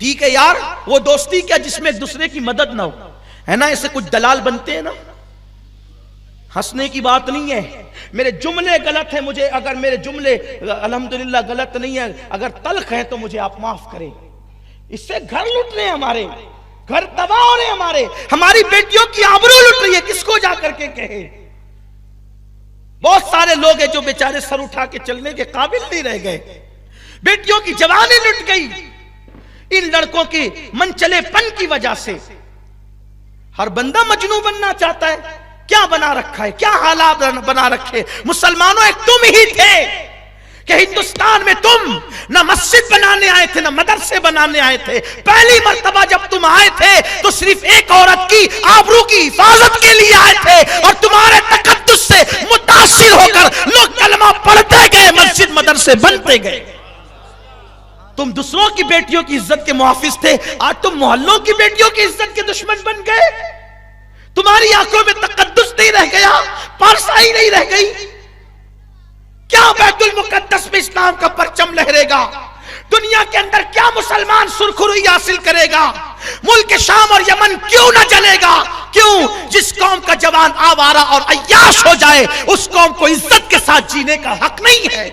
ٹھیک ہے یار، وہ دوستی کیا جس میں ایک دوسرے کی مدد نہ ہو، ہے نا؟ ایسے کچھ دلال بنتے ہیں نا، ہنسنے کی بات نہیں ہے۔ میرے جملے غلط ہیں، مجھے اگر میرے جملے الحمدللہ غلط نہیں ہے، اگر تلخ ہیں تو مجھے آپ معاف کریں۔ اس سے گھر لٹ رہے ہیں ہمارے، گھر تباہ ہو رہے ہیں ہماری بیٹیوں کی آبرو لٹ رہی ہے، کس کو جا کر کے کہے؟ بہت سارے لوگ ہیں جو بیچارے سر اٹھا کے چلنے کے قابل نہیں رہ گئے، بیٹیوں کی جوانی لٹ گئی ان لڑکوں کی منچلے پن کی وجہ سے۔ ہر بندہ مجنون بننا چاہتا ہے، کیا بنا رکھا ہے، کیا حالات بنا رکھے؟ مسلمانوں ایک تم ہی تھے کہ ہندوستان میں تم نہ مسجد بنانے آئے تھے نہ مدرسے بنانے آئے تھے۔ پہلی مرتبہ جب تم آئے تھے تو صرف ایک عورت کی آبرو کی حفاظت کے لیے آئے تھے، اور تمہارے تقدس سے متاثر ہو کر لوگ کلمہ پڑھتے گئے، مسجد مدرسے بنتے گئے۔ تم دوسروں کی بیٹیوں کی عزت کے محافظ تھے، آج تم محلوں کی بیٹیوں کی عزت کے دشمن بن گئے۔ تمہاری آنکھوں میں تقدس نہیں رہ گیا، پارسائی نہیں رہ گئی۔ کیا بیت المقدس میں اسلام کا پرچم لہرے گا؟ دنیا کے اندر کیا مسلمان سرخروئی حاصل کرے گا؟ ملک شام اور یمن کیوں نہ جلے گا؟ کیوں؟ جس قوم کا جوان آوارہ اور عیاش ہو جائے اس قوم کو عزت کے ساتھ جینے کا حق نہیں ہے۔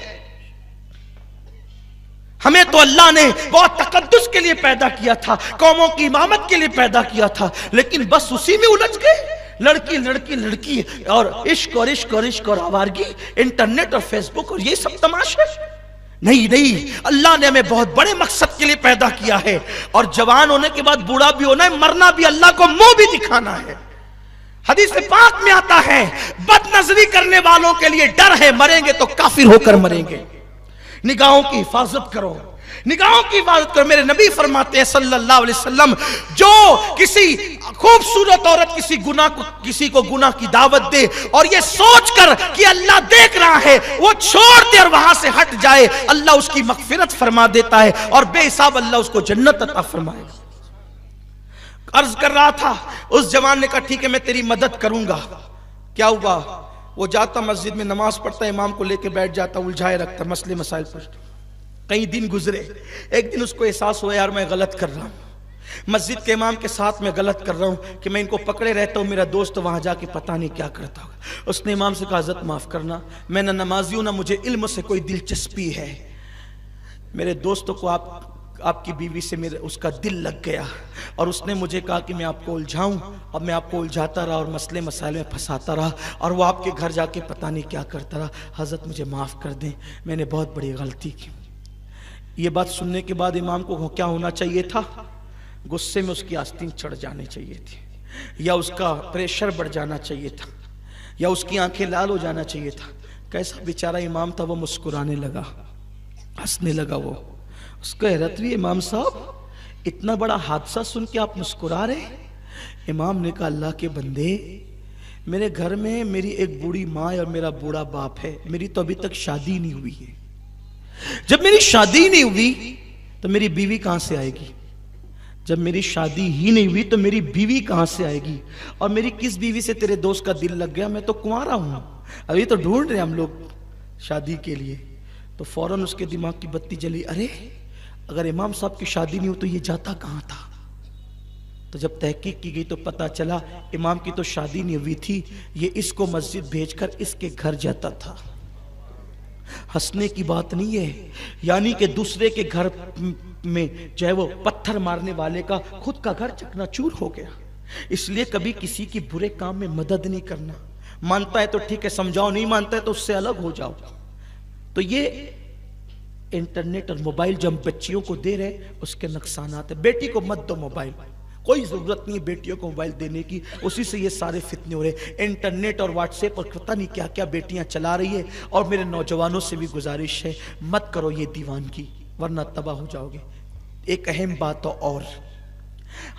ہمیں تو اللہ نے بہت تقدس کے لیے پیدا کیا تھا، قوموں کی امامت کے لیے پیدا کیا تھا، لیکن بس اسی میں الجھ گئے۔ لڑکی لڑکی لڑکی اور عشق اور عشق اور عشق اور آوارگی، انٹرنیٹ اور فیس بک اور یہ سب تماشے۔ نہیں، اللہ نے ہمیں بہت بڑے مقصد کے لیے پیدا کیا ہے، اور جوان ہونے کے بعد بوڑھا بھی ہونا ہے، مرنا بھی، اللہ کو منہ بھی دکھانا ہے۔ حدیث پاک میں آتا ہے بد نظری کرنے والوں کے لیے ڈر ہے، مریں گے تو کافر ہو کر مریں گے۔ نگاہوں کی حفاظت کرو، نگاہوں کی حفاظت کرو۔ میرے نبی فرماتے ہیں صلی اللہ علیہ وسلم، جو کسی خوبصورت عورت کسی کو گناہ کی دعوت دے اور یہ سوچ کر کہ اللہ دیکھ رہا ہے، وہ چھوڑ دے اور وہاں سے ہٹ جائے، اللہ اس کی مغفرت فرما دیتا ہے اور بے حساب اللہ اس کو جنت عطا فرمائے گا۔ عرض کر رہا تھا، اس جوان نے کہا ٹھیک ہے میں تیری مدد کروں گا۔ کیا ہوا؟ وہ جاتا مسجد میں نماز پڑھتا، امام کو لے کے بیٹھ جاتا، الجھائے رکھتا، مسئلے مسائل پڑھتا۔ کئی دن گزرے، ایک دن اس کو احساس ہوا یار میں غلط کر رہا ہوں، مسجد کے امام کے ساتھ میں غلط کر رہا ہوں کہ میں ان کو پکڑے رہتا ہوں، میرا دوست وہاں جا کے پتہ نہیں کیا کرتا ہوگا۔ اس نے امام سے کہا حضرت معاف کرنا، میں نہ نمازی ہوں نہ مجھے علم سے کوئی دلچسپی ہے، میرے دوست کو آپ کی بیوی سے اس کا دل لگ گیا، اور اس نے مجھے کہا کہ میں آپ کو الجھاؤں، اور میں آپ کو الجھاتا رہا اور مسئلے مسائل میں پھنساتا رہا، اور وہ آپ کے گھر جا کے پتہ نہیں کیا کرتا رہا، حضرت مجھے معاف کر دیں، میں نے بہت بڑی غلطی کی۔ یہ بات سننے کے بعد امام کو کیا ہونا چاہیے تھا؟ غصے میں اس کی آستین چڑھ جانی چاہیے تھی، یا اس کا پریشر بڑھ جانا چاہیے تھا، یا اس کی آنکھیں لال ہو جانا چاہیے تھا۔ کیسا بیچارہ امام تھا، وہ مسکرانے لگا، ہنسنے لگا۔ وہ اس کو حیرت ہوئی، امام صاحب اتنا بڑا حادثہ سن کے آپ مسکرا رہے؟ امام نے کہا اللہ کے بندے، میرے گھر میں میری ایک بوڑھی ماں اور میرا بوڑھا باپ ہے، میری تو ابھی تک شادی نہیں ہوئی ہے، جب میری شادی نہیں ہوئی تو میری بیوی کہاں سے آئے گی؟ جب میری شادی ہی نہیں ہوئی تو میری بیوی کہاں سے آئے گی؟ اور میری کس بیوی سے تیرے دوست کا دل لگ گیا؟ میں تو کنوارا ہوں، ابھی تو ڈھونڈ رہے ہم لوگ شادی کے لیے۔ تو فوراً اس کے دماغ کی بتی جلی، ارے اگر امام صاحب کی شادی نہیں ہو تو یہ جاتا کہاں تھا؟ تو جب تحقیق کی گئی تو پتا چلا امام کی تو شادی نہیں ہوئی تھی، یہ اس کو مسجد بھیج کر اس کے گھر جاتا تھا۔ ہنسنے کی بات نہیں ہے، یعنی کہ دوسرے کے گھر میں جو ہے وہ پتھر مارنے والے کا خود کا گھر چکنا چور ہو گیا۔ اس لیے کبھی کسی کی برے کام میں مدد نہیں کرنا، مانتا ہے تو ٹھیک ہے سمجھاؤ، نہیں مانتا ہے تو اس سے الگ ہو جاؤ۔ تو یہ انٹرنیٹ اور موبائل جو ہم بچیوں کو دے رہے اس کے نقصانات ہیں۔ بیٹی کو مت دو موبائل، کوئی ضرورت نہیں ہے بیٹیوں کو موبائل دینے کی، اسی سے یہ سارے فتنے ہو رہے ہیں۔ انٹرنیٹ اور واٹس ایپ اور پتہ نہیں کیا کیا بیٹیاں چلا رہی ہے، اور میرے نوجوانوں سے بھی گزارش ہے مت کرو یہ دیوانگی، ورنہ تباہ ہو جاؤ گے۔ ایک اہم بات اور،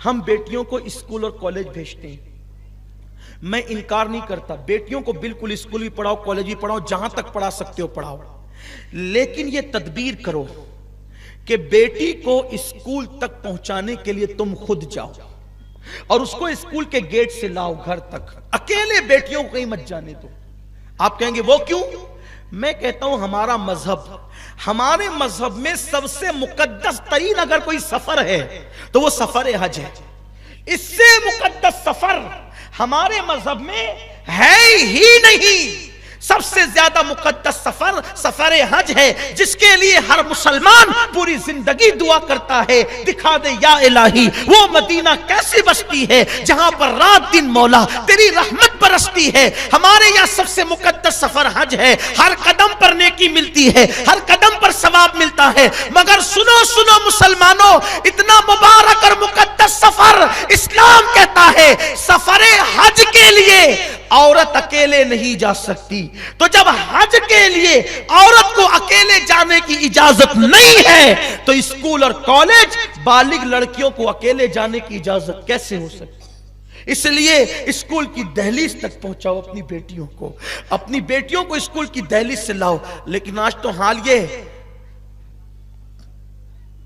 ہم بیٹیوں کو اسکول اور کالج بھیجتے ہیں، میں انکار نہیں کرتا، بیٹیوں کو بالکل اسکول بھی پڑھاؤ، کالج بھی پڑھاؤ، جہاں تک پڑھا سکتے ہو پڑھاؤ، لیکن یہ تدبیر کرو کہ بیٹی کو اسکول تک پہنچانے کے لیے تم خود جاؤ اور اس کو اسکول کے گیٹ سے لاؤ گھر تک، اکیلے بیٹیوں کو کہیں مت جانے دو۔ آپ کہیں گے وہ کیوں؟ میں کہتا ہوں ہمارے مذہب میں سب سے مقدس ترین اگر کوئی سفر ہے تو وہ سفر حج ہے. اس سے مقدس سفر ہمارے مذہب میں ہے ہی نہیں. سب سے زیادہ مقدس سفر سفر حج ہے، جس کے لیے ہر مسلمان پوری زندگی دعا کرتا ہے، دکھا دے یا الہی وہ مدینہ کیسی بستی ہے جہاں پر رات دن مولا تیری رحمت برستی ہے. ہمارے یہاں سب سے مقدس سفر حج ہے. ہر قدم پر نیکی ملتی ہے، ہر قدم پر ثواب ملتا ہے. مگر سنو مسلمانوں، اتنا مبارک اور مقدس سفر اسلام کہتا ہے سفر حج کے لیے عورت اکیلے نہیں جا سکتی. تو جب حج کے لیے عورت کو اکیلے جانے کی اجازت نہیں ہے تو اسکول اور کالج بالغ لڑکیوں کو اکیلے جانے کی اجازت کیسے ہو سکتی؟ اس لیے اسکول کی دہلیز تک پہنچاؤ اپنی بیٹیوں کو اسکول کی دہلیز سے لاؤ. لیکن آج تو حال یہ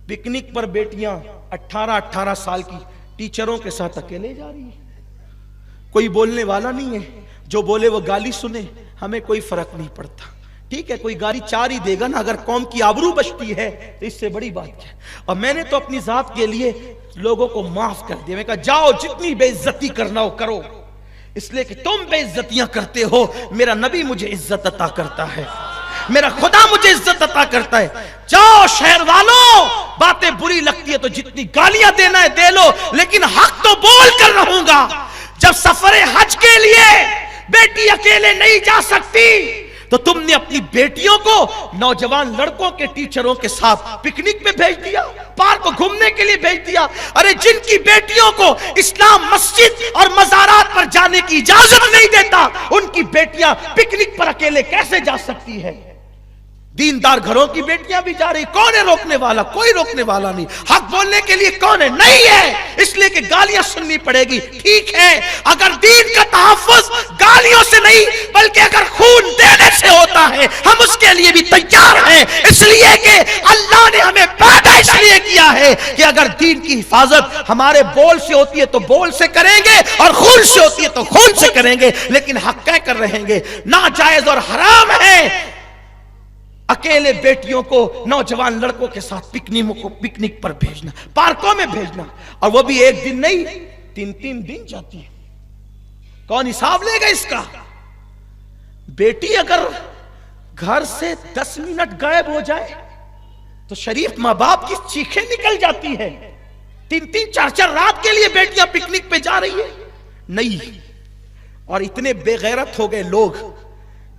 پکنک پر بیٹیاں 18 سال کی ٹیچروں کے ساتھ اکیلے جا رہی ہیں. کوئی بولنے والا نہیں ہے، جو بولے وہ گالی سنے، ہمیں کوئی فرق نہیں پڑتا. ٹھیک ہے، کوئی گالی 4 ہی دے گا نا، اگر قوم کی آبرو بچتی ہے تو اس سے بڑی بات کیا. اور میں نے تو اپنی ذات کے لیے لوگوں کو معاف کر دیا. میں کہا جاؤ جتنی بے عزتی کرنا ہو کرو، اس لیے کہ تم بے عزتیاں کرتے ہو، میرا نبی مجھے عزت عطا کرتا ہے، میرا خدا مجھے عزت عطا کرتا ہے. جاؤ شہر والوں، باتیں بری لگتی ہے تو جتنی گالیاں دینا ہے دے لو، لیکن حق تو بول کر رہوں گا. جب سفر حج کے لیے بیٹی اکیلے نہیں جا سکتی تو تم نے اپنی بیٹیوں کو نوجوان لڑکوں کے ٹیچروں کے ساتھ پکنک میں بھیج دیا، پارک کو گھومنے کے لیے بھیج دیا. ارے جن کی بیٹیوں کو اسلام مسجد اور مزارات پر جانے کی اجازت نہیں دیتا، ان کی بیٹیاں پکنک پر اکیلے کیسے جا سکتی ہے؟ دیندار گھروں کی بیٹیاں بھی جا رہی. کون ہے روکنے والا؟ کوئی روکنے والا نہیں. حق بولنے کے لیے کون ہے؟ نہیں ہے. اس لیے کہ گالیاں سننی پڑے گی. ٹھیک ہے، اگر دین کا تحفظ گالیوں سے نہیں بلکہ اگر خون دینے سے ہوتا ہے ہم اس کے لیے بھی تیار ہیں. اس لیے کہ اللہ نے ہمیں پیدا اس لیے کیا ہے کہ اگر دین کی حفاظت ہمارے بول سے ہوتی ہے تو بول سے کریں گے، اور خون سے ہوتی ہے تو خون سے کریں گے. لیکن حق کہہ کر رہیں گے. ناجائز اور حرام ہے اکیلے بیٹیوں کو نوجوان لڑکوں کے ساتھ پکنک پر بھیجنا، پارکوں میں بھیجنا، اور وہ بھی 1 دن نہیں 3 دن جاتی ہے. کون حساب لے گا اس کا؟ بیٹی اگر گھر سے 10 منٹ غائب ہو جائے تو شریف ماں باپ کی چیخیں نکل جاتی ہے. 3 4 رات کے لیے بیٹیاں پکنک پہ جا رہی ہے. نہیں. اور اتنے بے غیرت ہو گئے لوگ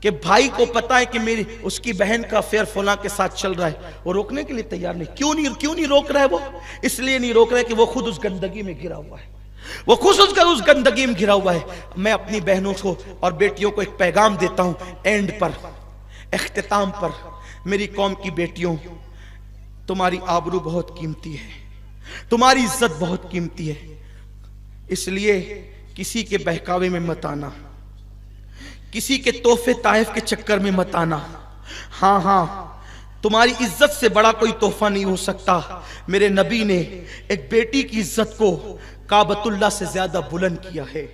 کہ بھائی کو پتا ہے کہ میری اس کی بہن کا افیئر فلاں کے ساتھ چل رہا ہے، وہ روکنے کے لیے تیار نہیں. کیوں نہیں روک رہا ہے؟ وہ اس لیے نہیں روک رہا ہے کہ وہ خود اس گندگی میں گرا ہوا ہے، اس گندگی میں گرا ہوا ہے. میں اپنی بہنوں کو اور بیٹیوں کو ایک پیغام دیتا ہوں اینڈ پر، اختتام پر. میری قوم کی بیٹیوں، تمہاری آبرو بہت قیمتی ہے، تمہاری عزت بہت قیمتی ہے. اس لیے کسی کے بہکاوے میں مت آنا، کسی کے تحفے طائف کے چکر میں مت آنا. ہاں تمہاری عزت سے بڑا کوئی تحفہ نہیں ہو سکتا. میرے نبی نے ایک بیٹی کی عزت کو کعبۃ اللہ سے زیادہ بلند کیا ہے.